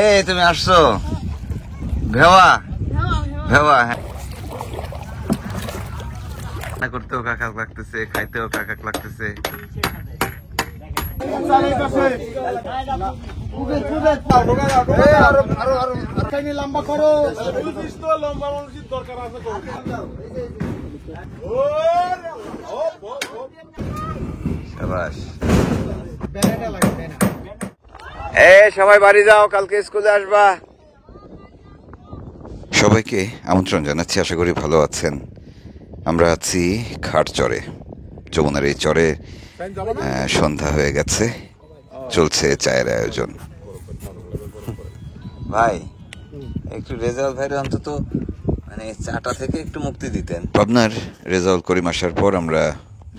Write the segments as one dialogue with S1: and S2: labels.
S1: এই তুমি আসছো ভেওয়া ভেওয়া, হ্যাঁ করতেও কাকাক লাগতেছে, খাইতেও কাকাক লাগতেছে।
S2: লম্বা করো
S1: শাবাশ। সবাই বাড়ি যাও, কালকে স্কুলে আসবা। সবাইকে আমন্ত্রণ জানাচ্ছি, আশা করি ভালো আছেন। আমরা আছি খাটচরে, যমুনার এই চরে। সন্ধ্যা হয়ে গেছে, চলছে চায়ের আয়োজন। ভাই একটু রেজাউল ভাইয়ের অন্তত মানে চাটা থেকে একটু মুক্তি দিতেন। পাবনার রেজাউল করিম আসার পর আমরা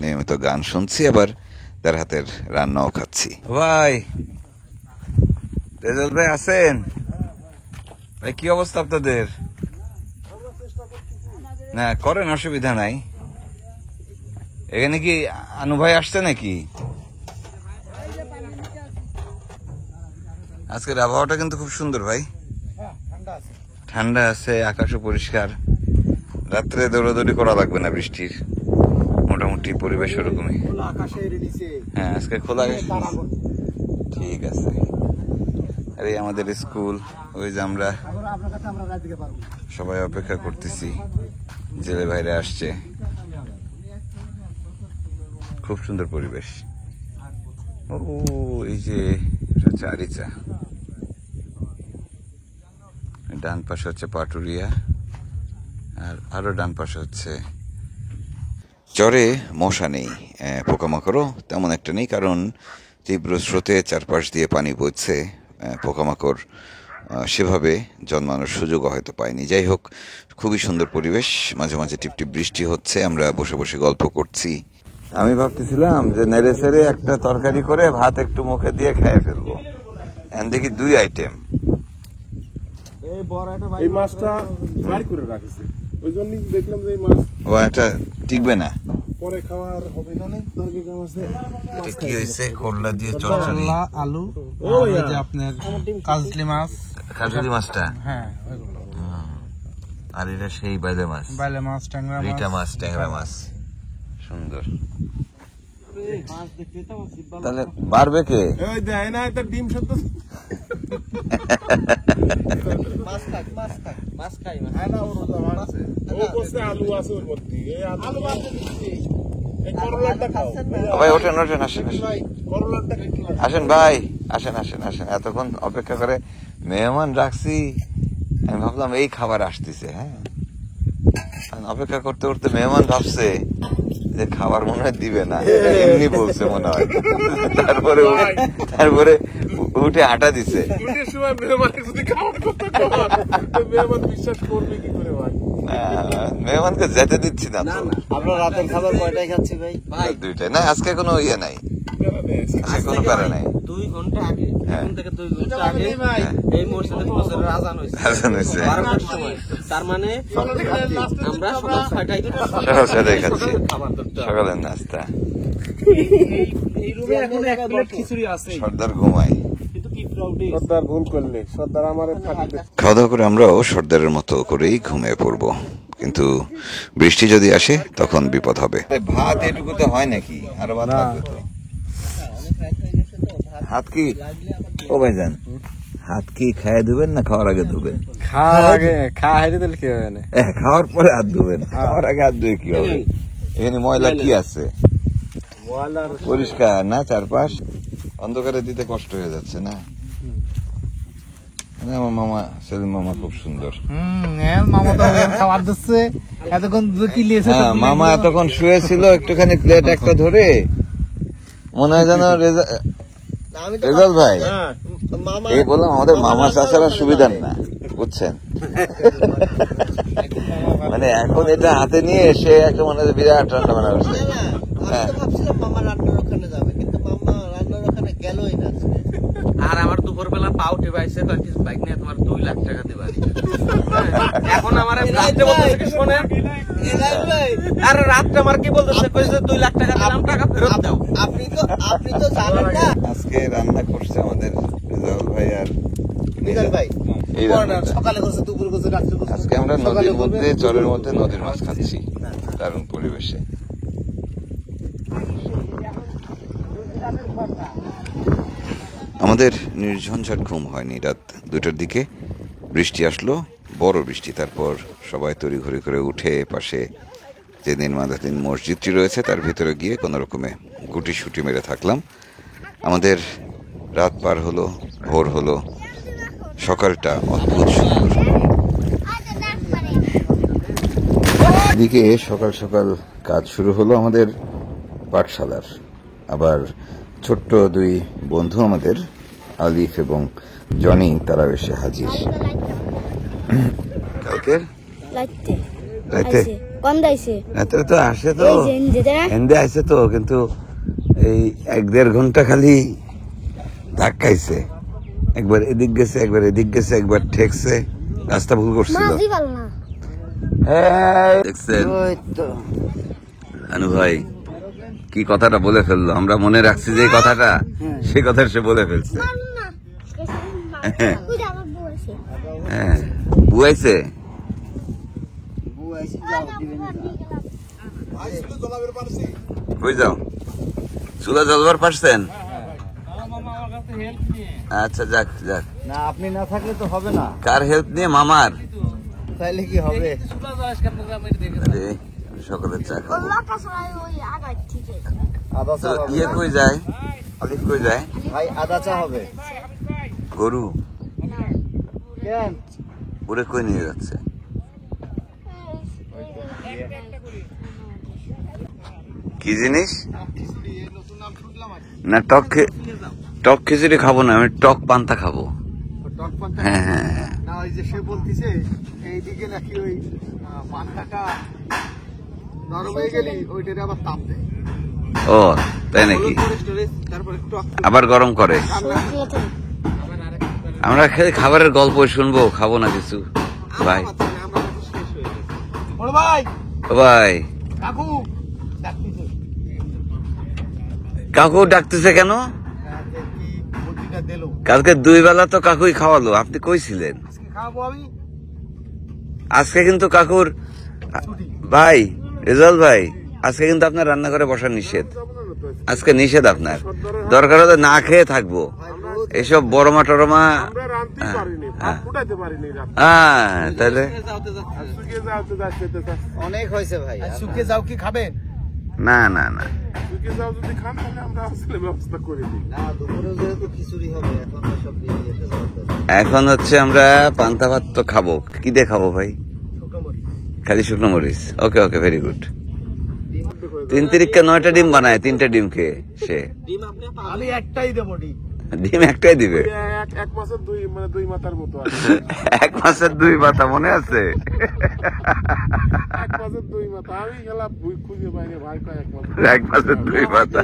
S1: নিয়মিত গান শুনছি, আবার তার হাতের রান্নাও খাচ্ছি। ভাই রেজাউল ভাই আছেন? ভাই কি অবস্থা আপনাদের? না করেন, অসুবিধা নাই। এখানে কি আনু ভাই আসছে নাকি? আজকের আবহাওয়াটা কিন্তু খুব সুন্দর ভাই, ঠান্ডা আছে, আকাশও পরিষ্কার। রাত্রে দৌড়াদৌড়ি করা লাগবে না বৃষ্টির, মোটামুটি পরিবেশ ওরকমই। হ্যাঁ আজকে খোলা, ঠিক আছে। আরে আমাদের স্কুল, ওই যে আমরা সবাই অপেক্ষা করতেছি, জেলে ভাইরা আসছে। খুব সুন্দর পরিবেশ। ও এই যে হচ্ছে আরিচা, ডান পাশে হচ্ছে পাটুরিয়া, আর আরো ডান পাশে হচ্ছে। চরে মশা নেই, পোকামাকড়ও তেমন একটা নেই, কারণ তীব্র স্রোতে চারপাশ দিয়ে পানি বইছে। পোকামাকড় সেভাবে জন্মানোর সুযোগও হয়তো পায়নি। যাই হোক, খুবই সুন্দর পরিবেশ। মাঝে মাঝে টিপটিপ বৃষ্টি হচ্ছে, আমরা বসে বসে গল্প করছি। আমি ভাবতেছিলাম যে নেড়ে ছেড়ে একটা তরকারি করে ভাত একটু মুখে দিয়ে খেয়ে ফেলবো। দেখি 2 আইটেম।
S2: এই মাছটা ফ্রাই করে রাখছে, ওই জন্যই দেখলাম যে এই মাছ
S1: ও এটা টিকবে না,
S2: পরে খাওয়ার হবে না।
S1: এটা কি হয়েছে? করলা দিয়ে চচ্চড়ি,
S3: আলু, এই যে আপনার কাজলি মাছ,
S1: কাজলি মাছটা,
S3: হ্যাঁ ওইগুলো।
S1: আর এটা সেই বাইলে মাছ,
S3: বাইলে মাছ, ট্যাংরা মাছ,
S1: রিটা মাছ, ট্যাংরা মাছ। সুন্দর। তাহলে বাড়বে কে?
S2: ওই দেয় না, এটা ডিম সত্য আলু আছে ওর মধ্যে।
S1: ভাই ওঠেন ওঠেন, আসেন আসেন ভাই, আসেন আসেন আসেন। এতক্ষণ অপেক্ষা করে মেহমান রাখছি, আমি ভাবলাম এই খাবার আসতেছে। হ্যাঁ অপেক্ষা করতে করতে মেহমান ভাবছে যে খাবার মনে হয় দিবে না, এমনি বলছে মনে হয়। তারপরে উঠে হাঁটা দিছে। মেহমানকে যেতে দিচ্ছি না।
S4: আমরা রাতের খাবার কয়টায় খাচ্ছি ভাই?
S1: 2টায় না, আজকে কোনো ইয়ে নাই, আজকে কোনো প্যারা নাই।
S4: 2 ঘন্টা আগে, এখন থেকে 2 ঘন্টা আগে এই মসজিদে ফজরের আযান হইছে। 12টার সময়। তার মানে আমরা সকাল 6টায়
S1: খাচ্ছি সকালের নাস্তা।
S4: এই রুমে এখন 1 প্লেট খিচুড়ি আছে।
S1: সর্দার ঘুমায়,
S2: সর্দার ভুল করলে সর্দার আমার
S1: খাওয়া দাওয়া করে আমরাও সর্দারের মতো করেই ঘুমিয়ে পড়বো। কিন্তু বৃষ্টি যদি আসে তখন বিপদ হবে। ভাত এটুকু তো হয় নাকি? আরো ভাত লাগবে তো। হাত কি ও ভাইজান, হাত কি খাইয়ে দেবেন না খাওয়ার আগে ধুবেন?
S3: খাওয়ার আগে, খাওয়া হাইরে দিলে কি হবে না?
S1: খাওয়ার পরে হাত ধুবেন, খাওয়ার আগে হাত ধুয়ে কি হবে? এখানে ময়লা কি আছে? পরিষ্কার না চারপাশ? অন্ধকারে দিতে কষ্ট হয়ে যাচ্ছে না? আমার মামা সেলিম মামা খুব সুন্দর।
S3: মামা তো খাবার দিচ্ছে এতক্ষণ,
S1: মামা এতক্ষণ শুয়েছিল, একটুখানি প্লেট একটা ধরে মনে হয় যেন রেজাল ভাই এই বললাম আমাদের মামা চাচারা সুবিধার না, বুঝছেন? মানে এখন এটা হাতে নিয়ে এসে একটা মনে হয় বিরাট রান্না বান্না করছে।
S4: ভাবছিলাম মামা রান্নার ওখানে যাবে, কিন্তু মামা রান্নার ওখানে গেলই না। আর আমার দুপুরবেলা পাও টেবাইছে, বাইক নিয়ে তোমার 2 লাখ টাকা দিবা। এখন আমার রাত্রে বলতেছে কি শোনেন, আর রাত্রে আমার কি বলতেছে, কইছে 2 লাখ টাকা দিলাম, টাকা ফেরত দাও। আপনি তো জানেন না
S1: আজকে রান্না করছে আমাদের রেজাউল ভাই আর
S3: মিজান ভাই
S1: এই রান্নাটা।
S3: সকালে করছে, দুপুর করছে, রাত্রে করছে।
S1: আজকে আমরা নদীর মধ্যে, চরের মধ্যে নদীর মাছ খাচ্ছি দারুণ পরিবেশে। আমাদের নির্ঝঞ্ঝাট ঘুম হয়নি। রাত 2টার দিকে বৃষ্টি আসলো, বড় বৃষ্টি। তারপর সবাই তড়িঘড়ি করে উঠে পাশে যে নির্মাণাধীন মসজিদটি রয়েছে তার ভিতরে গিয়ে কোনো রকমে গুটি মেরে থাকলাম। আমাদের রাত পার হলো, ভোর হলো, সকালটা অদ্ভুত সুন্দর। এদিকে সকাল সকাল কাজ শুরু হলো আমাদের পাঠশালার। আবার ছোট্ট দুই বন্ধু আমাদের, আলিফ এবং জনি, তারা এসে হাজির। কালকের
S5: লাইতে
S1: রাইতে
S5: কম দাইছে
S1: রাতে তো আসে তো,
S5: এই যে হিন্দিতে
S1: হিন্দে আসে তো, কিন্তু এই 1-1.5 ঘন্টা খালি ধাক্কাইছে। একবার এদিক গেছে, একবার এদিক গেছে, একবার ঠেকছে, রাস্তা ভুল করছিল।
S5: মাঝি পাল না
S1: দেখছেন আনু ভাই কি কথাটা বলে ফেললো, আমরা মনে রাখছি যে কথাটা, সেই কথা সে বলে ফেলছে। হ্যাঁ, বুয়াইছে। কই যাও, চুলা জ্বলবার পারছেন? আচ্ছা, যাক যাক।
S3: না, আপনি না থাকলে তো হবে না।
S1: কার হেল্প নিয়ে? মামার।
S3: তাইলে কি হবে?
S1: আরে, সকালের চা খাবো।
S3: আদা চা
S1: তো
S3: হবে।
S1: ইয়ে কই যায়, আলিফ কই যায়?
S3: ভাই আদা চা হবে।
S1: গরু
S3: কেন?
S1: ওরে কই নিয়ে যাচ্ছে? কি জিনিস? না, টক খিচুড়ি খাবো না, আমি টক পান্তা খাবো।
S3: টক পান্তা?
S1: হ্যাঁ হ্যাঁ হ্যাঁ।
S3: না, ওই যে সে বলতিছে এইদিকে নাকি ওই পান্তাটা নরম হয়ে গেলে ওইটারে আবার তাপ দেয়।
S1: ও তাই নাকি?
S3: তারপরে টক
S1: আবার গরম করে। আমরা খাবারের গল্প শুনবো, খাবো না কিছু। ভাই
S3: বড় ভাই,
S1: ও ভাই,
S3: কাকু ডাকতিছে।
S1: কাকু ডাকতেছে কেন?
S3: কি বুদ্ধিটা দিলো?
S1: কালকে 2 বেলা তো কাকুই খাওয়ালো, আপনি কইছিলেন।
S3: আজকে খাবো আমি
S1: আজকে কিন্তু কাকুর
S3: ছুটি।
S1: ভাই রেজাল ভাই, আজকে কিন্তু আপনার রান্নাঘরে বসা নিষেধ। আজকে নিষেধ আপনার, দরকার হলে না খেয়ে থাকবো। এসব বড়মা টরমা,
S2: আমরা রাঁধতে পারিনি, ভাত ফুটাইতে পারিনি রাতে।
S1: হ্যাঁ তাহলে
S2: আর শুকিয়ে যাওয়াতে যাচ্ছে তো তা-
S3: অনেক হয়েছে ভাই। শুকিয়ে যাও, কি খাবেন?
S1: না না না,
S2: শুকিয়ে যাও যদি খান তাহলে আমরা আসলে ব্যবস্থা করে দিই।
S3: না, দুপুরে যেহেতু খিচুড়ি হবে, এখন তো সব দিয়ে যেতে হবে।
S1: এখন হচ্ছে আমরা পান্তা ভাত তো খাবো। কি দিয়ে খাবো ভাই? খালি শুকনো মরিচ। ওকে ওকে, ভেরি গুড। 3 তিরিক্কা 9টা ডিম বানায়, 3টা ডিম খেয়ে সে।
S3: আমি একটাই দেবো ডিম।
S1: ডিম একটাই দিবে।
S2: এক মাসের দুই মাথার মতো আছে।
S1: 1 মাসের 2 পাতা মনে আছে?
S2: 1 মাসের 2 মাথা আমি গেলাম খুঁজে পাইনি ভাই, কয় 1 মাস।
S1: 1 মাসের 2 পাতা।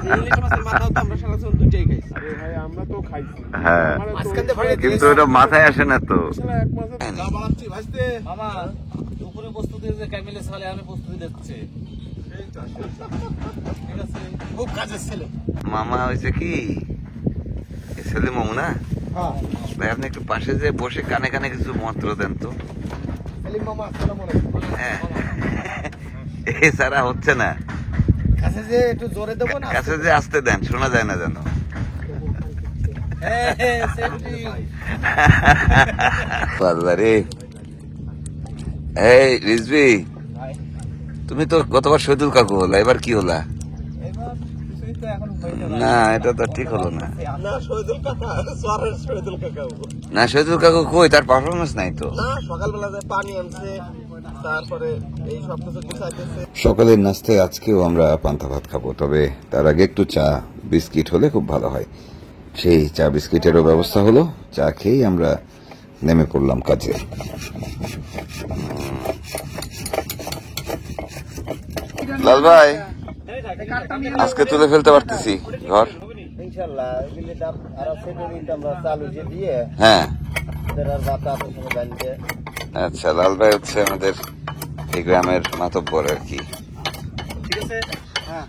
S2: আরে ভাই আমরা তো খাইছি।
S1: হ্যাঁ,
S2: আমারে তো
S1: কিন্তু ওটা মাথায় আসে না তো।
S2: 1 মাসের
S4: মামা দুপুরে প্রস্তুতি যে ক্যামেলে সালে আমি প্রস্তুতি দিচ্ছি।
S3: খুব কাজের ছেলে।
S1: মামা হয়েছে কি, এ ছেলে মামু না
S3: হ্যাঁ,
S1: ভাই, আপনি একটু পাশে যে বসে কানে কানে কিছু মন্ত্র দেন তো।
S3: সেলিম মামা আসসালামু আলাইকুম।
S1: হ্যাঁ, এছাড়া হচ্ছে না।
S3: কাছে যে একটু জোরে দেবো না?
S1: কাছে যে আসতে দেন, শোনা যায় না যেন। আল্লাহ রে। এই রিজভি, তুমি তো গতবার শহীদুল কাকু হলা, এবার কি হলা? না, এটা তো ঠিক হলো না।
S3: না, শহীদুল কাকা, সরের শহীদুল কাকা।
S1: না, শহীদুল কাকু কই, তার পারফরমেন্স নাই তো।
S3: না, সকালবেলা যে পানি আনছে, তারপরে এই সব কিছু গুছাইতেছে।
S1: সকালের নাস্তায় আজকেও আমরা পান্তা ভাত খাবো, তবে তার আগে একটু চা বিস্কিট হলে খুব ভালো হয়। সেই চা বিস্কিটেরও ব্যবস্থা হলো। চা খেয়েই আমরা নেমে পড়লাম কাজে। লাল ভাই, আজকে তুলে ফেলতে পারতেছি ঘর।
S3: ইনশাআল্লাহ এগুলি দাম আর সেটুরিট আমরা চালু যে দিয়ে
S1: হ্যাঁ,
S3: তেরার বাতা আপনার সঙ্গে জানতে।
S1: আচ্ছা, লাল ভাই হচ্ছে আমাদের এই গ্রামের মাতব্বর আর কি।
S3: ঠিক আছে। হ্যাঁ,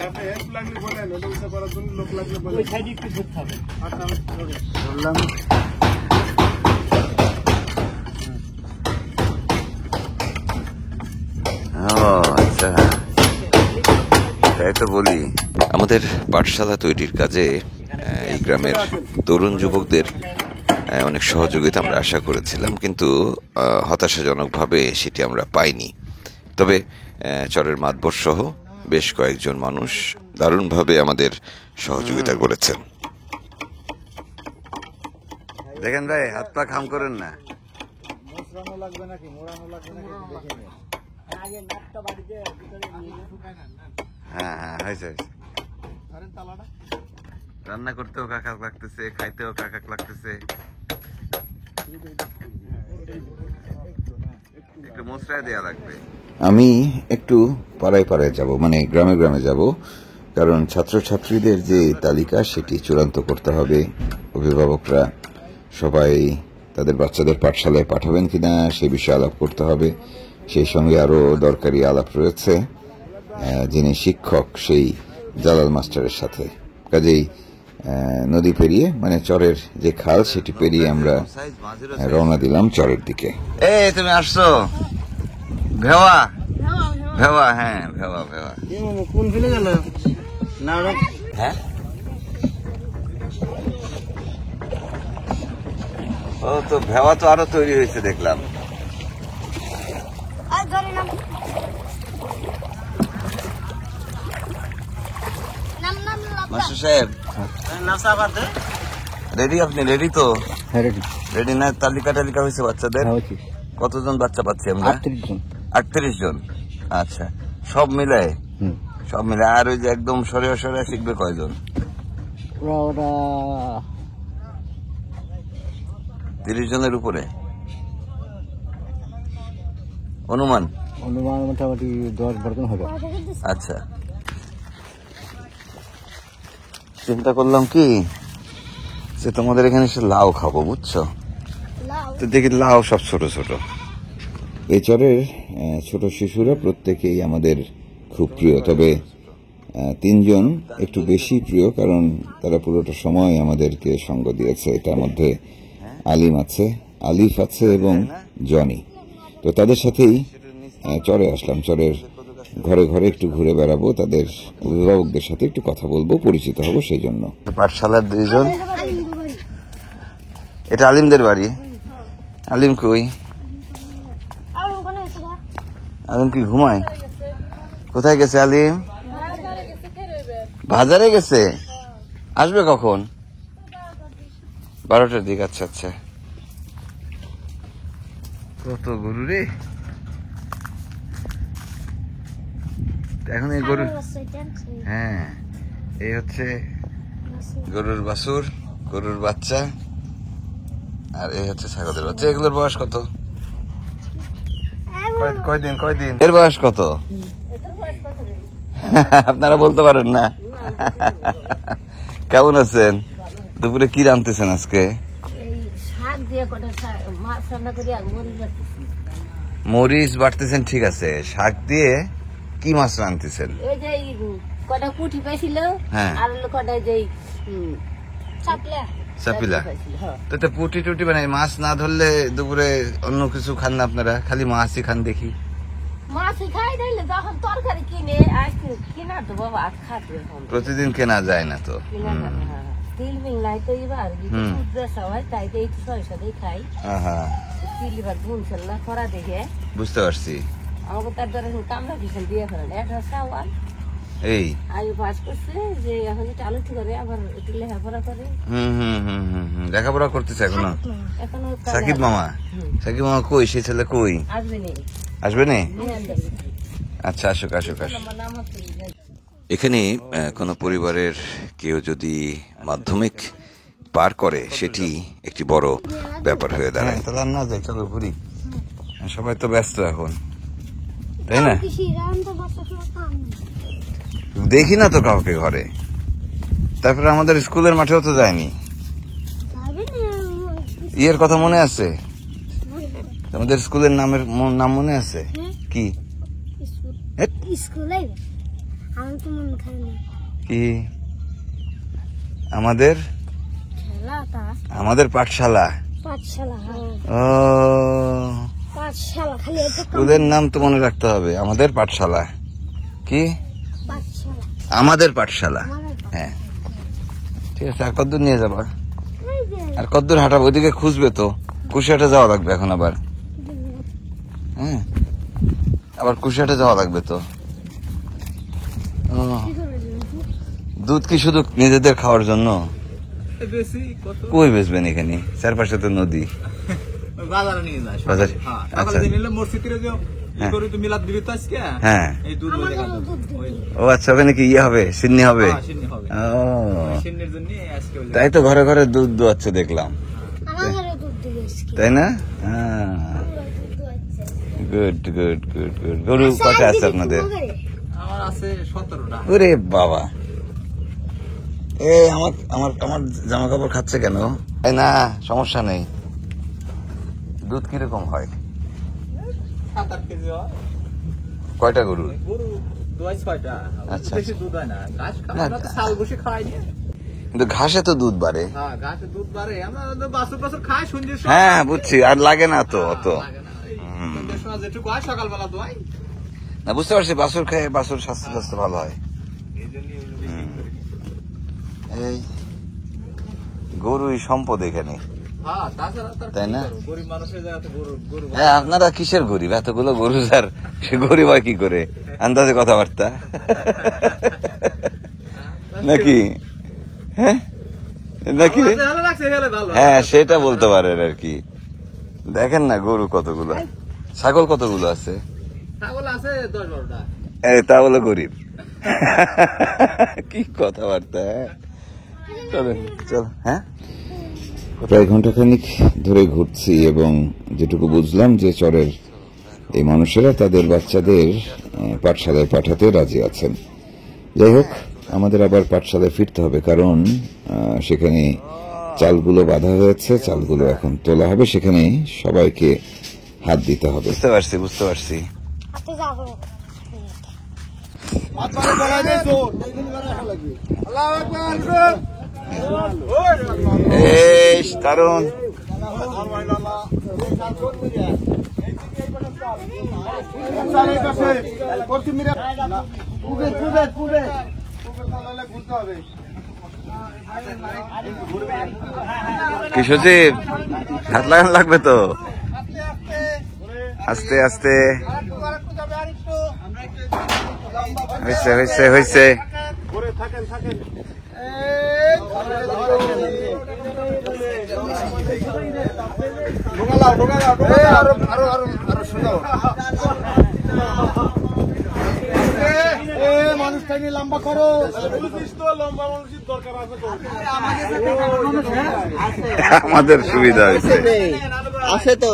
S2: আপনি হেল্প লাগলে বলেন, ওটা উঠে পড়ার জন্য লোক লাগলে বলেন।
S3: ওই সাইডে একটু ধরতে হবে। আচ্ছা, আমি ধরে।
S1: ধরলাম। ও আচ্ছা, তাই তো বলি। আমাদের পাঠশালা তৈরির কাজে এই গ্রামের তরুণ যুবকদের অনেক সহযোগিতা আমরা আশা করেছিলাম, কিন্তু হতাশাজনকভাবে সেটি আমরা পাইনি। তবে চরের মাতবর সহ বেশ কয়েকজন মানুষ দারুণভাবে আমাদের সহযোগিতা করেছেন। দেখেন ভাই, হাত পা খাম করেন না।
S3: মোছরানো লাগবে নাকি, মোড়ানো লাগবে নাকি একটু দেখে নিন। আগে নাটটা বাড়িতে ভিতরে নিয়ে ঢুকায় না।
S1: হ্যাঁ হ্যাঁ, হয়েছে হয়েছে।
S3: ধরেন তালাটা।
S1: রান্না করতেও কাকাক লাগতেছে, খাইতেও কাকাক লাগতেছে। একটু মশলা দেয়া লাগবে। আমি একটু পাড়ায় পাড়ায় যাব, মানে গ্রামে গ্রামে যাব, কারণ ছাত্রছাত্রীদের যে তালিকা সেটি চূড়ান্ত করতে হবে। অভিভাবকরা সবাই তাদের বাচ্চাদের পাঠশালায় পাঠাবেন কিনা সে বিষয়ে আলাপ করতে হবে। সেই সঙ্গে আরো দরকারি আলাপ রয়েছে যিনি শিক্ষক সেই জালাল মাস্টারের সাথে। কাজেই নদী পেরিয়ে, মানে চরের যে খাল সেটি পেরিয়ে আমরা রওনা দিলাম চরের দিকে। এই তুমি আসছো? ভেওয়া ভেওয়া, হ্যাঁ ভেওয়া ভেওয়া।
S3: কোন ফেলে গেল না?
S1: হ্যাঁ, ও তো ভেওয়া তো আরো তৈরি হয়েছে দেখলাম। মাস্টার সাহেব
S3: নাস্তা করতে
S1: রেডি? আপনি রেডি তো?
S3: হ্যাঁ রেডি।
S1: রেডি না? তালিকা টালিকা হয়েছে বাচ্চাদের? কতজন বাচ্চা পাচ্ছি আমরা?
S3: 38 জন।
S1: 38 জন। আচ্ছা, সব মিলায়? সব মিলায়। আর ওই যে একদম সরে সরে শিখবে কয়জন?
S3: ওরা
S1: 30 জনের উপরে অনুমান?
S3: অনুমান মোটামুটি 10-12 জন হবে।
S1: আচ্ছা, চিন্তা করলাম কি যে তোমাদের এখানে এসে লাউ খাবো, বুঝছো? তো দেখি লাউ সব ছোট ছোট। এই চরের ছোট শিশুরা প্রত্যেকেই আমাদের খুব প্রিয়, তবে 3 জন একটু বেশি প্রিয়, কারণ তারা পুরোটা সময় আমাদেরকে সঙ্গ দিয়েছে। এটার মধ্যে আলিম আছে, আলিফ আছে এবং জনি। তো তাদের সাথেই চরে আসলাম। চরের ঘরে ঘরে একটু ঘুরে বেড়াবো, তাদের অভিভাবকদের সাথে একটু কথা বলবো, পরিচিত হব সেই জন্য। পাঠশালার 2 জন। এটা আলিমদের বাড়ি। আলিম কই? আলিম কি ঘুমায়? কোথায় গেছে আলিম? বাজারে গেছে। আসবে কখন? 12টার দিকে। আচ্ছা আচ্ছা। কত গরু রে! এখন এই গরু, হ্যাঁ এই হচ্ছে গরুর বাছুর, গরুর বাচ্চা, আর এই হচ্ছে ছাগলের বাচ্চা। এগুলোর বয়স কত? কয়দিন কয়দিন? এর বয়স কত? আপনারা বলতে পারেন না? কেমন আছেন? দুপুরে কি রাঁধতেছেন আজকে? মরিচ বাটতেছেন, ঠিক আছে। শাক দিয়ে কি মাছ রাঁধতেছেন?
S5: এই যে কটা পুঁটি পাইছিল,
S1: হ্যাঁ,
S5: আর কটা যে
S1: চাপিলা। তো পুটি টুটি মানে মাছ না ধরলে দুপুরে অন্য কিছু খান না আপনারা? খালি মাছই খান দেখি।
S5: মাছই খাই দিলে যখন তরকারি কিনে আসতে কিনা তো বাবা খাতে
S1: প্রতিদিন কেনা যায় না তো।
S5: তিল মিল নাই তো এবার সবাই তাই এই 600 দিয়ে খাই। তিল এবার বুনছেন না খরা দেখে।
S1: বুঝতে পারছি।
S5: আমাকে তার দ্বারা কামড়া দিয়েছেন দিয়ে ফেলেন একটা সাওয়াল
S1: এই
S5: আয়ু পাস করছে যে এখন এটা আলু করে আবার একটু লেখাপড়া করে।
S1: লেখাপড়া করতেছে এখনো?
S5: এখনো
S1: সাকিব মামা, সাকিব মামা কই? সেই ছেলে কই? আসবে নি? আচ্ছা, আসুক আসুক আসুক। এখানে কোনো পরিবারের কেউ যদি মাধ্যমিক পার করে সেটি একটি বড় ব্যাপার হয়ে দাঁড়ায়। তাহলে না যাই, চলো ঘুরি। সবাই তো ব্যস্ত এখন, তাই না? দেখি না তো কাউকে ঘরে। তারপরে আমাদের স্কুলের মাঠেও তো যায়নি। ইয়ের কথা মনে আছে? আমাদের স্কুলের নাম মনে আছে? কি
S5: স্কুলে
S6: আমি তো মন খাইনি
S1: কি আমাদের
S6: খেলাটা
S1: আমাদের পাঠশালা?
S6: পাঠশালা
S1: ও,
S6: পাঠশালা খালি এটা
S1: স্কুলের নাম তো মনে রাখতে হবে। আমাদের পাঠশালা কি?
S6: পাঠশালা
S1: আমাদের পাঠশালা। হ্যাঁ ঠিক আছে। আর কতদূর নিয়ে যাবা? আর কতদূর হাঁটাবো? ওইদিকে খুঁজবে তো, কুশিয়াটা যাওয়া লাগবে এখন আবার। হ্যাঁ আবার কুশিয়াটা যাওয়া লাগবে তো। ও, দুধ কি শুধু নিজেদের খাওয়ার জন্য? কই বেচবেন এখানে? চারপাশে তো নদী।
S4: বাজারে নিয়ে যাস
S1: বাজারে?
S4: হ্যাঁ
S1: আচ্ছা।
S4: সকালে নিলে মসজিদে যে
S1: হ্যাঁ।
S4: করি তো মিলাদ দিবি তো আজকে
S1: হ্যাঁ।
S4: এই দুধ ওই জায়গা ওই
S1: ও আচ্ছা, ওখানে কি ইয়ে হবে, সিন্নি হবে?
S4: সিন্নি হবে
S1: ও,
S4: সিন্নির জন্য আজকে ওই
S1: তাই তো ঘরে ঘরে দুধ দোয়াচ্ছে দেখলাম,
S6: আমার ঘরে দুধ দিয়ে এসছি
S1: তাই না? Good good good good. গরু কটা আছে আপনাদের?
S4: আমার আছে 17টা।
S1: ওরে বাবা, আমার আমার আমার জামা কাপড় খাচ্ছে কেন? এই না, সমস্যা নেই। দুধ কিরকম হয়?
S4: 7-8 কেজি হয়।
S1: কয়টা গরু?
S4: গরু দোয়াই 6টা।
S1: আচ্ছা,
S4: বেশি দুধ হয় না, ঘাস খায়
S1: না,
S4: না তো ছাল বসে খায় না।
S1: কিন্তু ঘাসে তো দুধ বাড়ে।
S4: হ্যাঁ ঘাসে দুধ বাড়ে, আমরা তো বাছুর খাই সন্ধ্যের সময়।
S1: হ্যাঁ বুঝছি, আর লাগে না তো অত।
S4: লাগে না, এই সন্ধ্যের সময় যেটুকু হয় সকালবেলা দোয়াই।
S1: না বুঝতে পারছি, বাছুর খেয়ে বাছুর স্বাস্থ্য স্বাস্থ্য ভালো হয়।
S4: এই জন্যই ওগুলো বেশি করি।
S1: এই গরুই সম্পদ এখানে,
S4: হ্যাঁ তাছাড়া তার
S1: তাই না?
S4: কি করব? গরিব মানুষের জায়গাতে গরু
S1: হ্যাঁ। আপনারা কিসের গরিব? এতগুলো গরু যার, সে গরিব হয় কি করে? আন্দাজে কথাবার্তা নাকি? হ্যাঁ নাকি?
S4: ভালো লাগছে, হেলে ভালো।
S1: হ্যাঁ সেটা বলতে পারেন আর কি। দেখেন না গরু কতগুলো, ছাগল কতগুলো আছে।
S4: ছাগল আছে 10-12টা।
S1: তা বলে গরিব কি কথাবার্তা। চলেন চল। হ্যাঁ প্রায় ঘন্টাখানিক ধরে ঘুরছি এবং যেটুকু বুঝলাম যে চরের এই মানুষেরা তাদের বাচ্চাদের পাঠশালায় পাঠাতে রাজি আছেন। যাই হোক, আমাদের আবার পাঠশালায় ফিরতে হবে, কারণ সেখানে চালগুলো বাঁধা হয়েছে, চালগুলো এখন তোলা হবে, সেখানে সবাইকে হাত দিতে হবে। বুঝতে পারছি বুঝতে পারছি।
S6: হাতে যাবো
S3: মাথায় গলায় দে তো আল্লাহু আকবার।
S1: এই দারুন। কি সচিব, হাত লাগানো লাগবে তো, আস্তে আস্তে। হয়েছে হয়েছে হয়েছে।
S3: মানুষটাকে লম্বা করো।
S2: লম্বা মানুষের দরকার আছে তো।
S1: আমাদের সুবিধা হয়েছে।
S3: আছে তো।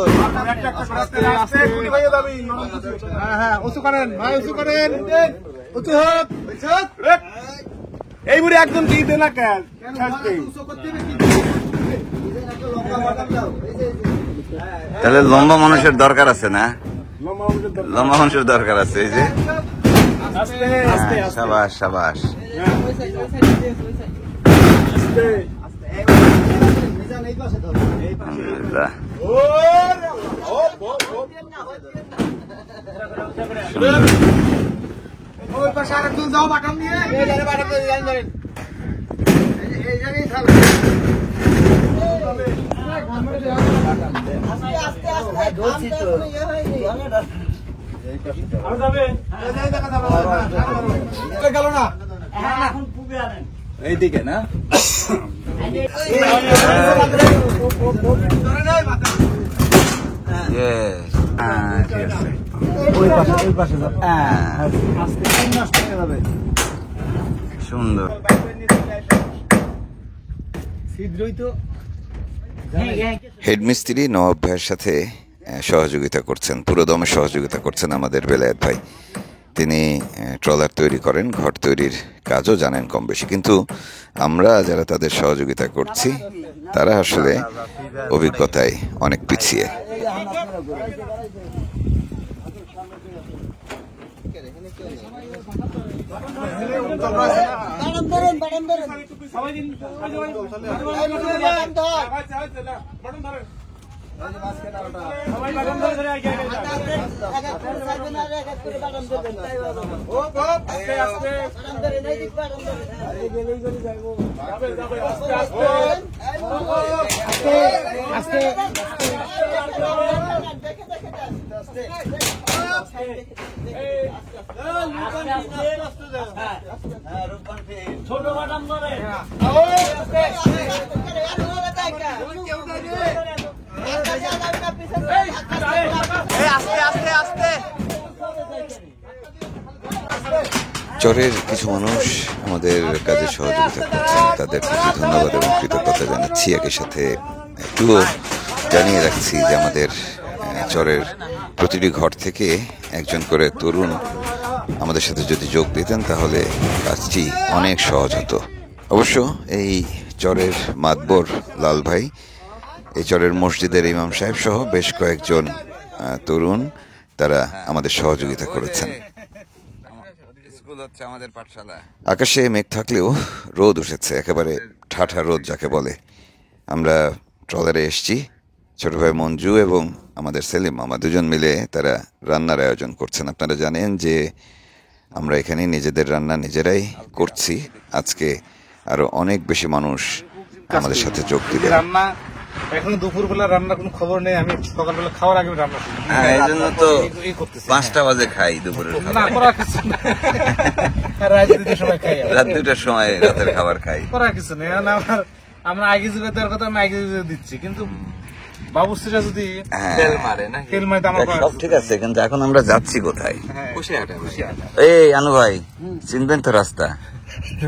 S2: হ্যাঁ উঁচু করেন ভাই, উঁচু করেন, উঁচু হোক। এই বুড়ি একদম দিয়ে দে না কেন?
S1: তাহলে লম্বা মানুষের দরকার আছে না?
S2: লম্বা মানুষের দরকার।
S1: লম্বা মানুষের দরকার আছে। এই যে
S2: আস্তে আস্তে আস্তে
S1: সাবাস সাবাস।
S2: আস্তে।
S1: আলহামদুলিল্লাহ।
S3: ওই পাশে আরেকজন যাও বাটাম নিয়ে। এই জায়গায় থাকো। গেল না
S1: এইদিকে না? ঠিক আছে। সুন্দর। হেডমিস্ত্রি নবাব ভাইয়ের সাথে সহযোগিতা করছেন, পুরোদমে সহযোগিতা করছেন আমাদের বেলায়েত ভাই। তিনি ট্রলার তৈরি করেন, ঘর তৈরির কাজও জানেন কম বেশি, কিন্তু আমরা যারা তাদের সহযোগিতা করছি তারা আসলে অভিজ্ঞতায় অনেক পিছিয়ে। চরের কিছু মানুষ আমাদের কাজে সহযোগিতা করছেন, তাদের প্রতি ধন্যবাদ এবং কৃতজ্ঞতা জানাচ্ছি। একই সাথে একটুও জানিয়ে রাখছি যে আমাদের চরের প্রতিটি ঘর থেকে একজন করে তরুণ আমাদের সাথে যদি যোগ দিতেন তাহলে কাজটি অনেক সহজ হতো। অবশ্য এই চরের মাতবর লাল ভাই, এই চরের মসজিদের ইমাম সাহেব সহ বেশ কয়েকজন তরুণ তারা আমাদের সহযোগিতা করেছেন। আমাদের পাঠশালা। আকাশে মেঘ থাকলেও রোদ উঠেছে, একেবারে ঠাঠা রোদ যাকে বলে। আমরা ট্রলারে এসছি, ছোট ভাই মঞ্জু এবং আমাদের সেলিম মামা দুজন মিলে তারা রান্নার আয়োজন করছেন। আপনারা জানেন যে আমরা এখানে নিজেদের রান্না নিজেরাই করছি। আজকে আরো অনেক বেশি মানুষ আমাদের সাথে যোগ দিবে।
S2: রান্না এখন দুপুরবেলা রান্নার কোনো খবর নেই, আমি সকালবেলা খাওয়ার আগে রান্না করি।
S1: হ্যাঁ, এই জন্য তো 5টা বাজে খাই দুপুরের খাবার।
S2: রাত 2টার সময় খাই,
S1: রাত 2টার সময় রাতের খাবার খাই।
S2: করার কিছু নেই। আমরা আগে যুগে দেওয়ার কথা আমি আগে যুগে দিচ্ছি, কিন্তু বাবুশ্রীরা যদি তেল মারে তো আমার
S1: সব ঠিক আছে, কিন্তু এখন আমরা যাচ্ছি কোথায়? এই আনু ভাই, চিনবেন তো রাস্তা?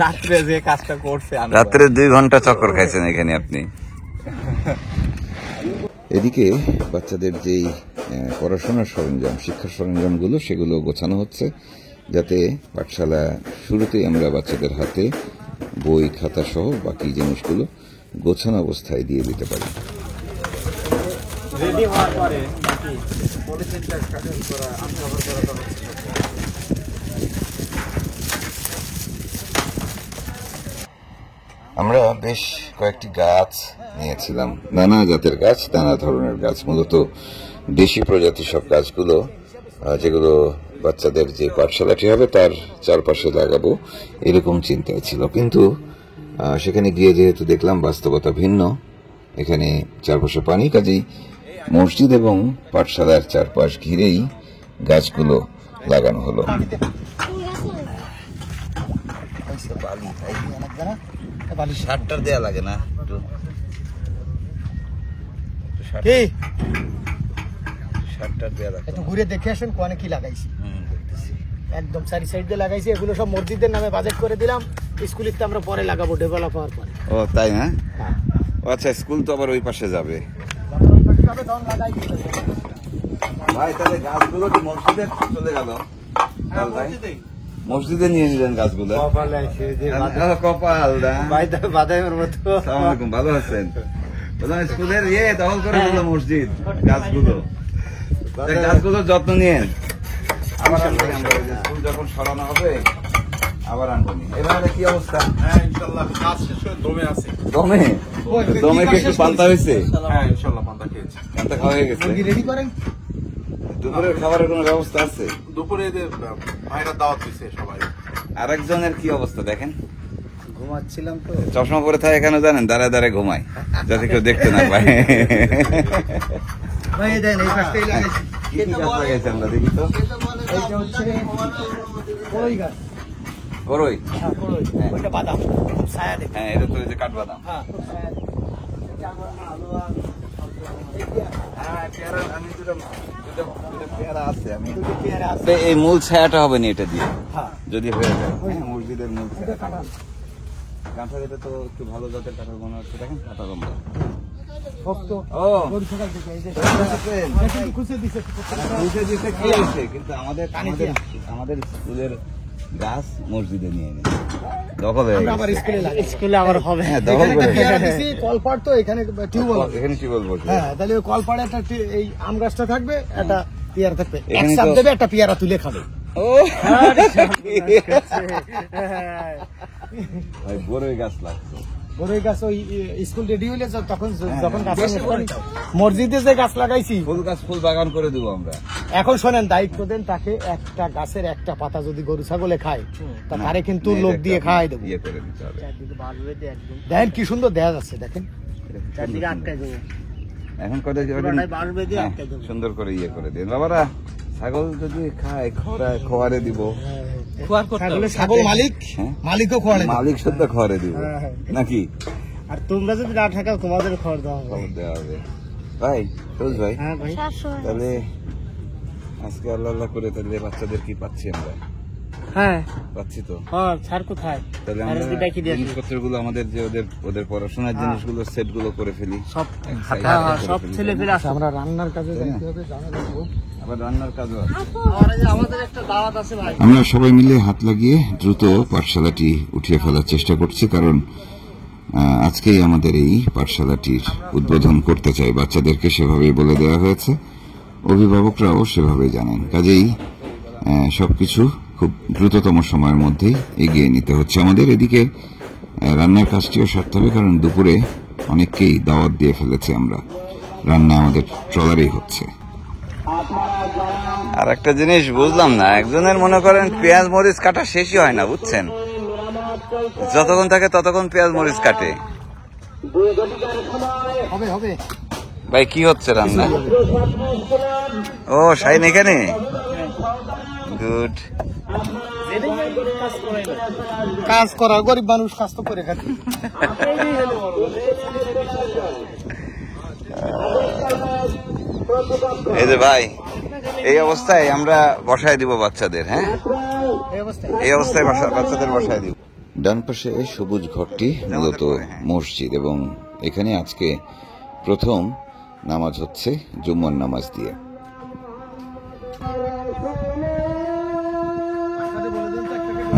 S2: রাত্রে যে কাজটা করছে,
S1: রাত্রে 2 ঘন্টা চক্কর খাইছেন এখানে আপনি। এদিকে বাচ্চাদের যেই পড়াশোনার সরঞ্জাম, শিক্ষার সরঞ্জামগুলো সেগুলো গোছানো হচ্ছে, যাতে পাঠশালা শুরুতেই আমরা বাচ্চাদের হাতে বই খাতা সহ বাকি জিনিসগুলো গোছানো অবস্থায় দিয়ে দিতে পারি।
S2: রেডি হওয়ার পরে বাকি পলিথিনটা কাটিং করা, আনকভার করা হচ্ছে।
S1: আমরা বেশ কয়েকটি গাছ নিয়েছিলাম, নানা জাতের গাছ, নানা ধরনের গাছ, মূলত দেশি প্রজাতির সব গাছগুলো, যেগুলো বাচ্চাদের যে পাঠশালাটি হবে তার চারপাশে লাগাবো এরকম চিন্তায় ছিল। কিন্তু সেখানে গিয়ে যেহেতু দেখলাম বাস্তবতা ভিন্ন, এখানে চারপাশে পানি, কাজেই মসজিদ এবং পাঠশালার চারপাশ ঘিরেই গাছগুলো লাগানো হলো। সারটার দেয়া লাগে না সারটার দেয়া লাগে,
S3: একটু ঘুরে দেখে আসেন কোয়ানে কি লাগাইছি। একদম চারি সাইড দিয়ে লাগাইছি। এগুলো সব মসজিদের নামে বাজেট করে দিলাম, স্কুলিতে আমরা পরে লাগাবো ডেভেলপ হওয়ার পরে।
S1: ও তাই না? আচ্ছা, স্কুল তো আবার ওই পাশে যাবে। ভাই তাহলে গাছগুলো কি মসজিদে চলে গেল? মসজিদে নিয়ে নিলেন গাছগুলো? কপাল
S2: বাদামের মতো।
S1: আসসালামাইকুম, ভালো আছেন? স্কুলের দখল করে দিল মসজিদ গাছগুলো। গাছগুলোর যত্ন নিয়েন, আবার স্কুল যখন সরানো হবে আবার আনবো। এবারে কি অবস্থা?
S2: হ্যাঁ, ইনশাআল্লাহ কাজ শেষ হয়ে দমে আছে।
S1: দমে কি একটু পান্তা হয়েছে?
S2: হ্যাঁ, ইনশাআল্লাহ পান্তা খেয়েছি।
S1: পান্তা খাওয়া হয়ে গেছে।
S3: রেডি করেন।
S1: দুপুরের খাবারের কোনো ব্যবস্থা আছে?
S2: দুপুরে ভাইরা দাওয়াত দিচ্ছে সবাই।
S1: আরেকজনের কি অবস্থা দেখেন?
S3: ঘুমাচ্ছিলাম তো,
S1: চশমা পরে থাকে কেন জানেন? দাঁড়ায় দাঁড়ায় ঘুমায়, যাতে কেউ দেখতে না পায়।
S3: ভাই দেন এই পাশটাই লাগাইছি।
S1: কি কি গাছ লাগাইছে আমরা দেখি তো?
S3: এইটা হচ্ছে কড়ই গাছ।
S1: বড়ই?
S3: হ্যাঁ, কড়ই। ওইটা বাদাম, ছায়া দেখে।
S1: হ্যাঁ, এটা তো এই যে কাঠবাদাম।
S3: হ্যাঁ, ছায়া দেখে।
S1: এই মূল ছায়াটা হবে না এটা দিয়ে,
S3: হ্যাঁ।
S1: যদি হয়ে যায়। মসজিদের মূল ছায়া কাঁঠাল, এটা তো একটু ভালো জাতের কাঁঠাল মনে হচ্ছে। দেখেন কাঁঠাল লম্বা। কিন্তু আমাদের স্কুলের গাছ মসজিদে নিয়ে নেই, দখল হয়ে গেছে।
S3: স্কুলে আবার হবে।
S1: হ্যাঁ, দখল করে
S3: কলপাড় তো এখানে টিউবওয়েল।
S1: এখানে টিউবওয়েল বসে।
S3: হ্যাঁ, তাহলে ওই কলপাড়ে একটা এই আম গাছটা থাকবে, একটা পেয়ারা থাকবে। এক
S1: এখানে
S3: চাপ
S1: তো-
S3: দেবে, একটা পেয়ারা তুলে খাবে।
S1: ভাই বড়ই গাছ লাগতো।
S3: বড়ই গাছ ওই স্কুল রেডি হইলে তখন যখন গাছ মসজিদে যে গাছ লাগাইছি
S1: ফুল গাছ ফুল বাগান করে দেবো আমরা।
S3: এখন শোনেন, দায়িত্ব দেন তাকে, একটা গাছের একটা পাতা যদি গরু ছাগলে খায় তা তারে কিন্তু লোক দিয়ে খাওয়াই দেবো।
S1: ইয়ে করে দিতে হবে।
S3: দেখেন কি সুন্দর দেখা যাচ্ছে, দেখেন
S1: এখন কথা সুন্দর করে ইয়ে করে দিন বাবারা। ছাগল যদি খায় খোয়ারে দিব,
S3: ছাগল মালিক মালিকও খোয়ারে
S1: মালিক শুদ্ধ খোয়ারে দিব নাকি?
S3: আর তোমরা যদি না থাকাও তোমাদের খবর দেওয়া হবে।
S1: খবর দেওয়া হবে। ভাই ফিরোজ ভাই,
S3: হ্যাঁ ভাই,
S1: তাহলে আজকে আল্লাহ আল্লাহ করে তাহলে বাচ্চাদের কি পাচ্ছি আমরা?
S3: হ্যাঁ
S1: পাচ্ছি তো।
S3: হ্যাঁ, স্যার কোথায়?
S1: তাহলে আমরা জিনিসপত্রগুলো আমাদের যে ওদের পড়াশোনার জিনিসগুলো সেট গুলো করে ফেলি,
S3: সব
S1: সব
S3: ছেলে পেলে আছে। আমরা রান্নার কাজে যাইতে হবে, জানা যাবো।
S1: আবার রান্নার কাজও
S3: আমাদের একটা দাওয়াত আছে ভাই।
S7: আমরা সবাই মিলে হাত লাগিয়ে দ্রুত পাঠশালাটি উঠিয়ে ফেলার চেষ্টা করছি, কারণ আজকেই আমাদের এই পাঠশালাটির উদ্বোধন করতে চাই। বাচ্চাদেরকে সেভাবেই বলে দেওয়া হয়েছে, অভিভাবকরাও সেভাবে জানেন। কাজেই সবকিছু খুব দ্রুততম সময়ের মধ্যেই এগিয়ে নিতে হচ্ছে আমাদের। এদিকে রান্নার কাজটিও সারতে হবে, কারণ দুপুরে অনেককেই দাওয়াত দিয়ে ফেলেছে আমরা। রান্না আমাদের ট্রলারেই হচ্ছে।
S1: আর একটা জিনিস বুঝলাম না, একজনের মনে করেন পেঁয়াজ মরিচ কাটা শেষই হয় না, বুঝছেন? যতক্ষণ থাকে ততক্ষণ পেঁয়াজ মরিচ কাটে।
S3: হবে হবে
S1: ভাই কি হচ্ছে রান্না? ও শাইন এখানে, গুড।
S3: কাজ করা, গরিব মানুষ কাজ তো করে খাচ্ছে।
S1: এই যে ভাই, এই অবস্থায় আমরা বসায় দিব বাচ্চাদের। হ্যাঁ, এই অবস্থায় বাচ্চাদের বসায় দিব।
S7: ডান পাশে সবুজ ঘরটি মূলত মসজিদ, এবং এখানে আজকে প্রথম নামাজ হচ্ছে জুম্মার নামাজ দিয়ে।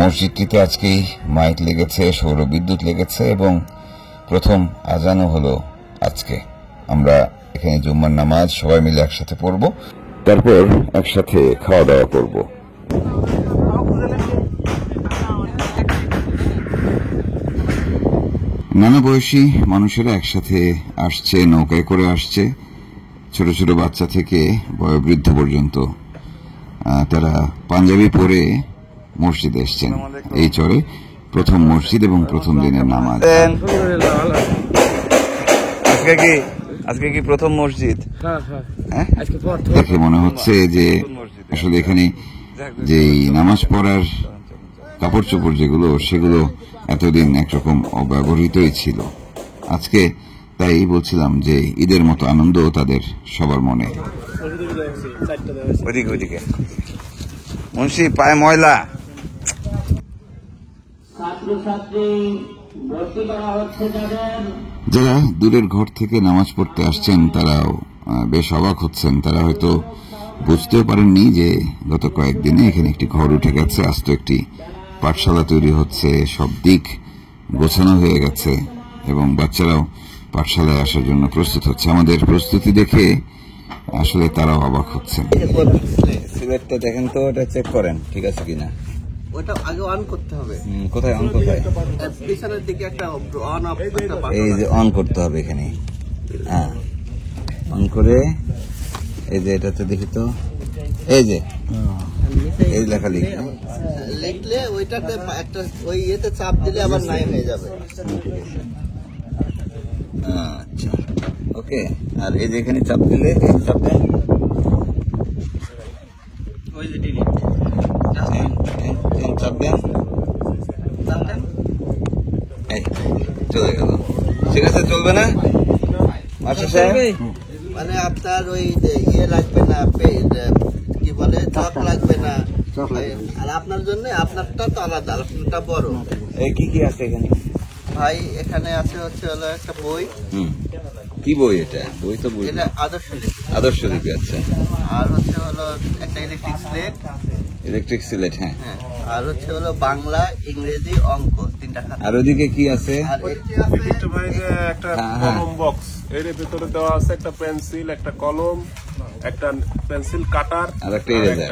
S7: মসজিদটিতে আজকেই মাইক লেগেছে, সৌর বিদ্যুৎ লেগেছে, এবং প্রথম আজানও হলো আজকে। আমরা এখানে জুম্মার নামাজ সবাই মিলে একসাথে পড়ব, তারপর একসাথে খাওয়া দাওয়া করব। নানা বয়সী মানুষেরা একসাথে আসছে, নৌকায় করে আসছে, ছোট ছোট বাচ্চা থেকে বয়োবৃদ্ধ পর্যন্ত। তারা পাঞ্জাবি পরে মসজিদে এসছেন। এই চরে প্রথম মসজিদ এবং প্রথম দিনের নামাজ।
S1: আজকে কি প্রথম মসজিদ?
S3: হ্যাঁ,
S7: দেখে মনে হচ্ছে যে আসলে এখানে যে নামাজ পড়ার কাপড় চোপড় যেগুলো, সেগুলো এতদিন একরকম অব্যবহৃতই ছিল। আজকে তাই বলছিলাম যে ঈদের মতো আনন্দ তাদের সবার মনে।
S1: ওইদিকে মুন্সি পায়ে ময়লা।
S7: যারা দূরের ঘর থেকে নামাজ পড়তে আসছেন তারাও বেশ অবাক হচ্ছেন। তারা হয়তো বুঝতেও পারেননি যে গত কয়েকদিনে এখানে একটি ঘর উঠে গেছে, আস্ত একটি পাঠশালা তৈরি হচ্ছে, সব দিক গোছানো হয়ে গেছে, এবং বাচ্চারাও পাঠশালায় আসার জন্য প্রস্তুত হচ্ছে। আমাদের প্রস্তুতি দেখে আসলে তারাও অবাক হচ্ছেন।
S1: সিলেটটা দেখেন তো, এটা চেক করেন ঠিক আছে কিনা।
S4: ওটা আগে অন করতে হবে।
S1: কোথায় অন করতে হয়?
S4: পিছনের দিকে একটা অন অফ,
S1: এই যে অন করতে হবে এখানে। হ্যাঁ, অন করে এই যে এটাতে দেখি তো, এই যে এই লেখা
S4: লিখলে ওইটাতে একটা ওই ইয়েতে চাপ দিলে আবার নাই হয়ে যাবে।
S1: আচ্ছা, ওকে। আর এই যে এখানে চাপ দিলে, চাপ দেন,
S4: ওই যে ডিলিট
S1: চাপ দেন, এই চলে গেল। ঠিক আছে, চলবে না মাস্টার সাহেব?
S4: মানে আপনার ওই ইয়ে লাগবে না, কি বলে, চক লাগবে না। আর আপনার জন্য আপনারটা তো আলাদা, আপনারটা বড়।
S1: এই কি আছে এখানে
S4: ভাই? এখানে আছে হচ্ছে হলো একটা বই।
S1: কি বই এটা? বই তো বই,
S4: এটা আদর্শলিপি।
S1: আদর্শলিপি। আচ্ছা,
S4: আর হচ্ছে হলো একটা ইলেকট্রিক স্লেট।
S1: ইলেকট্রিক সিলেট, হ্যাঁ।
S4: আর হচ্ছে হলো বাংলা, ইংরেজি, অঙ্ক, 3টা খাতা।
S1: আর ওদিকে কি আছে?
S4: আর
S2: একটা কলম বক্স, এর ভিতরে দেওয়া আছে একটা পেন্সিল, একটা কলম, একটা পেন্সিল কাটার,
S1: আর একটা ইরেজার।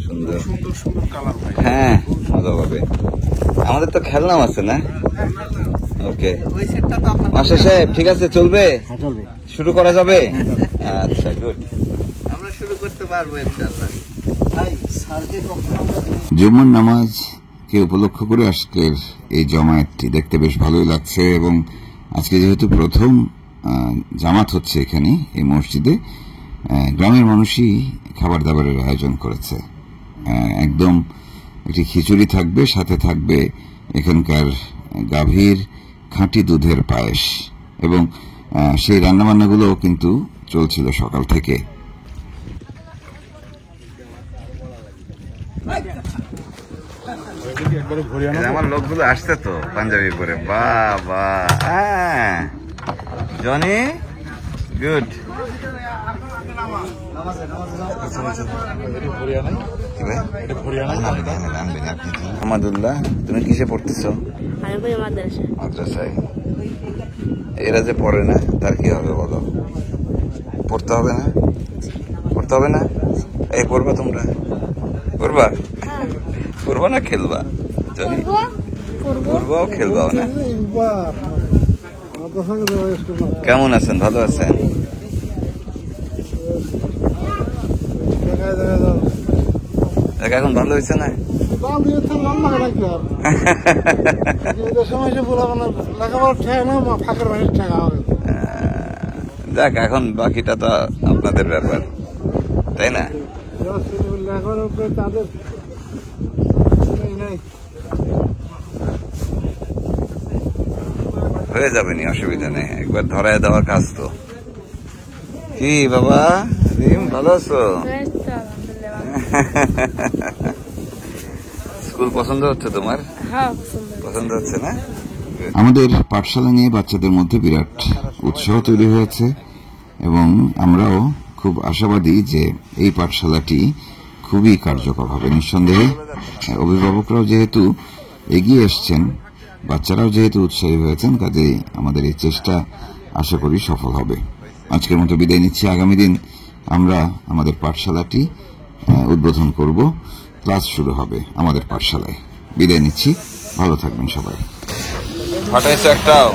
S1: সুন্দর।
S2: সুন্দর সুন্দর কালার ভাই।
S1: হ্যাঁ, মজা পাবে। আমাদের তো খেলনাও আছে না? ওকে
S4: ওই সেটটা তো আপনার
S1: মাস্টার সাহেব, ঠিক আছে, চলবে?
S3: চলবে।
S1: শুরু করা যাবে? আচ্ছা, গুড।
S4: আমরা শুরু করতে পারবো ইনশাআল্লাহ। ভাই স্যারকে কখন আমরা
S7: জুম্মার নামাজকে উপলক্ষ করে আজকের এই জমায়েতটি দেখতে বেশ ভালোই লাগছে, এবং আজকে যেহেতু প্রথম জামাত হচ্ছে এখানে এই মসজিদে, গ্রামের মানুষই খাবার দাবারের আয়োজন করেছে। একদম একটি খিচুড়ি থাকবে, সাথে থাকবে এখানকার গাভীর খাঁটি দুধের পায়েস, এবং সেই রান্নাবান্নাগুলো কিন্তু চলছিল সকাল থেকে।
S2: একবারে ভরিয়া
S1: এই যে আমার লোকগুলো আসছে তো পাঞ্জাবি পরে, বাবা। হ্যাঁ, জনি, গুড।
S2: ভরিয়া নাই,
S1: কি ভাই?
S2: এটা ভরিয়া নাই।
S1: আহমদুল্লাহ, তুমি কিসে পড়তেছো?
S5: আমি কই মাদ্রাসা
S1: মাদ্রাসায়। এরা যে পড়ে না, তার কি হবে বলো? পড়তে হবে না? পড়তে হবে না? এই পড়বা তোমরা? পড়বা? পড়বা না খেলবা? জনি, পড়বাও খেলবাও না? কেমন আছেন? ভালো আছেন? দেখা এখন ভালো হয়েছে না? যাক, এখন বাকিটা তো আপনাদের ব্যাপার, তাই না? হয়ে যাবে নি, অসুবিধা নেই, একবার ধরায় দেওয়ার কাজ তো। কি বাবা রিম, ভালো আছো? স্কুল পছন্দ হচ্ছে তোমার? পছন্দ হচ্ছে না?
S7: আমাদের পাঠশালা নিয়ে বাচ্চাদের মধ্যে বিরাট উৎসাহ তৈরি হয়েছে, এবং আমরাও খুব আশাবাদী যে এই পাঠশালাটি খুবই কার্যকর হবে নিঃসন্দেহে। অভিভাবকরাও যেহেতু এগিয়ে এসছেন, বাচ্চারাও যেহেতু উৎসাহী হয়েছেন, কাজেই আমাদের এই চেষ্টা আশা করি সফল হবে। আজকের মতো বিদায় নিচ্ছি। আগামী দিন আমরা আমাদের পাঠশালাটি উদ্বোধন করব, ক্লাস শুরু হবে আমাদের পাঠশালায়। বিদায় নিচ্ছি, ভালো থাকবেন সবাই।
S1: ফাটাইছো একটাও?